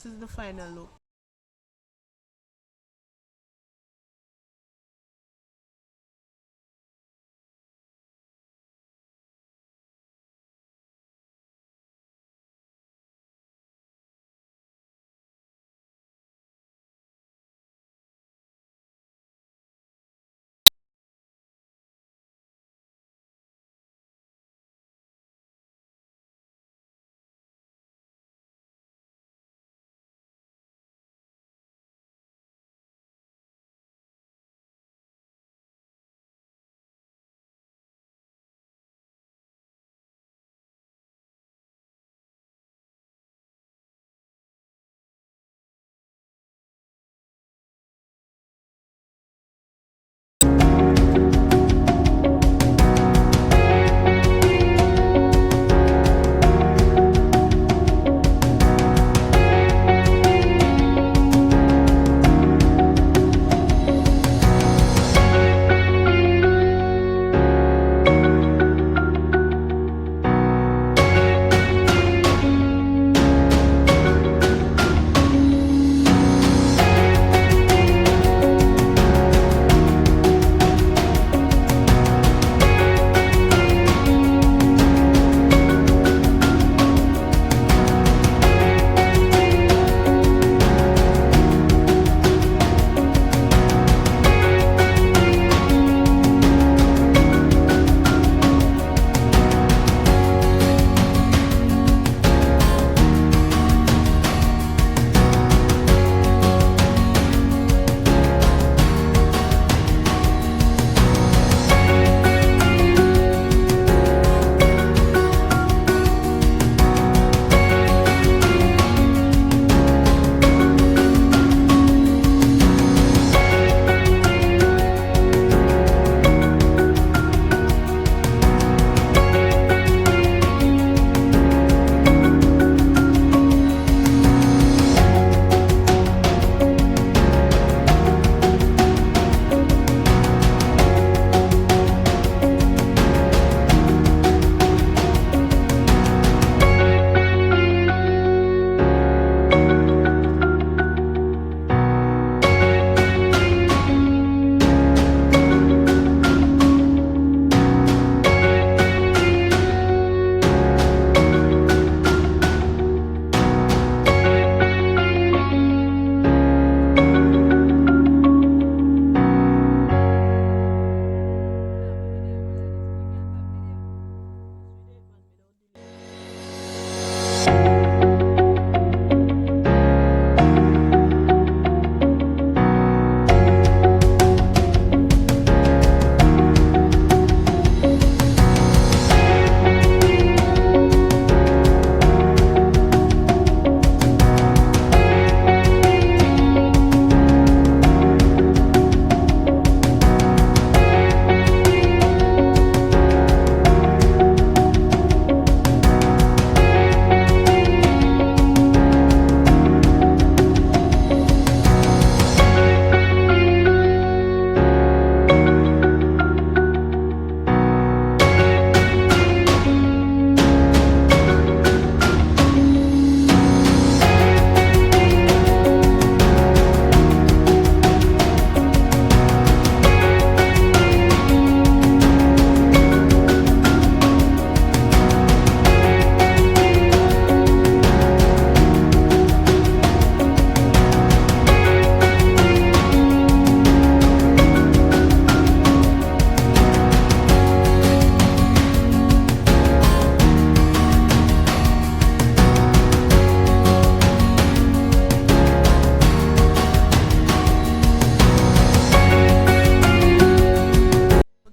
This is the final look.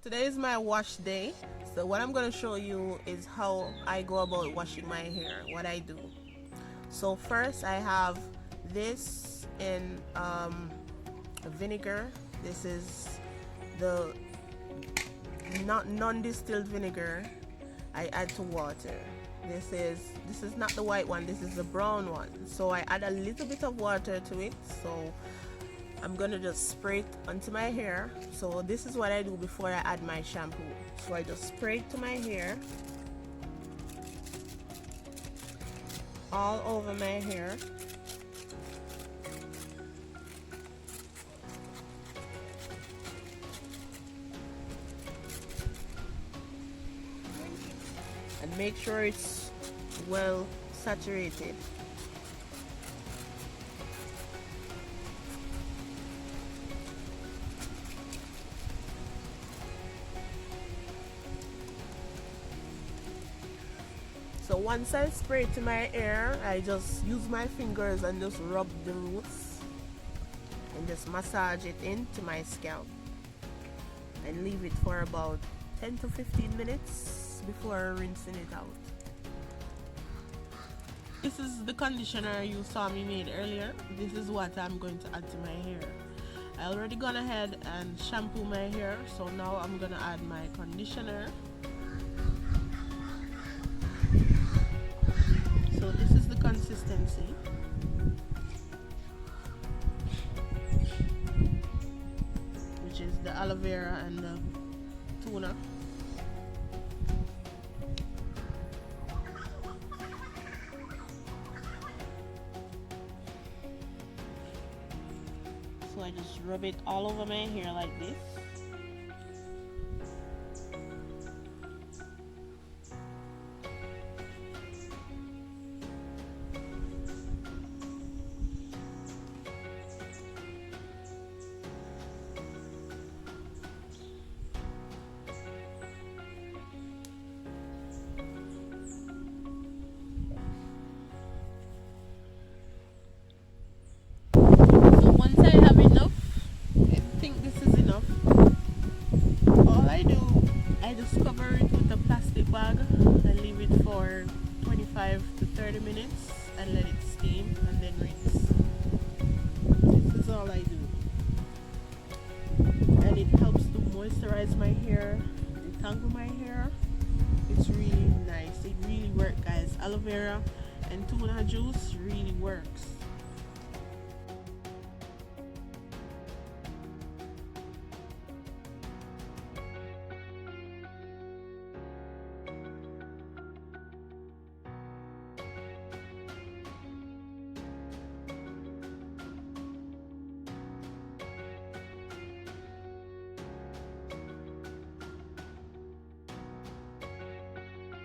Today is my wash day. So what I'm going to show you is how I go about washing my hair, what I do. So first I have this in vinegar. This is the non-distilled vinegar I add to water. This is not the white one, this is the brown one. So I add a little bit of water to it. So I'm gonna just spray it onto my hair. So this is what I do before I add my shampoo. So I just spray it to my hair, all over my hair. Make sure it's well saturated. So once I spray it to my hair, I just use my fingers and just rub the roots and just massage it into my scalp and leave it for about 10 to 15 minutes before rinsing it out. This is the conditioner you saw me made earlier. This is what I'm going to add to my hair. I already gone ahead and shampoo my hair, so now I'm gonna add my conditioner. So this is the consistency. Which is the aloe vera and the tuna. So I just rub it all over my hair like this. Bag and leave it for 25 to 30 minutes and let it steam and then rinse. This is all I do, and it helps to moisturize my hair, detangle my hair. It's really nice. It really works, guys. Aloe vera and tuna juice really works.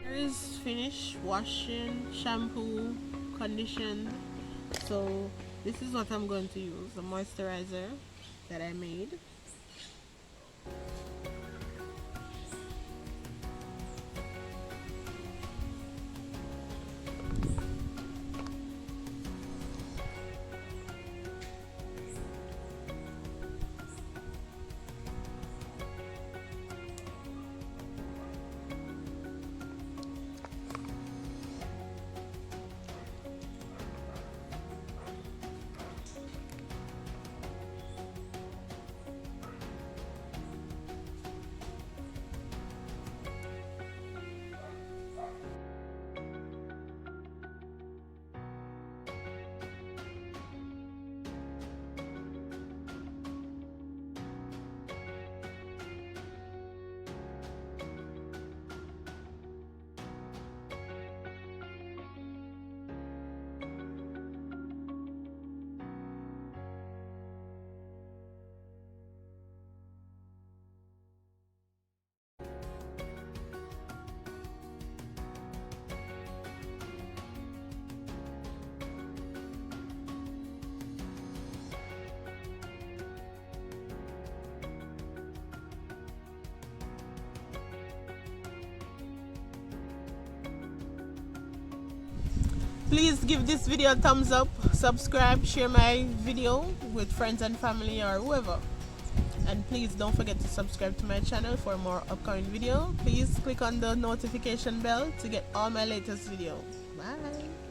Hair is finished, washing, shampoo, conditioned. So this is what I'm going to use, the moisturizer that I made. Please give this video a thumbs up, subscribe, share my video with friends and family or whoever. And please don't forget to subscribe to my channel for more upcoming video. Please click on the notification bell to get all my latest videos. Bye.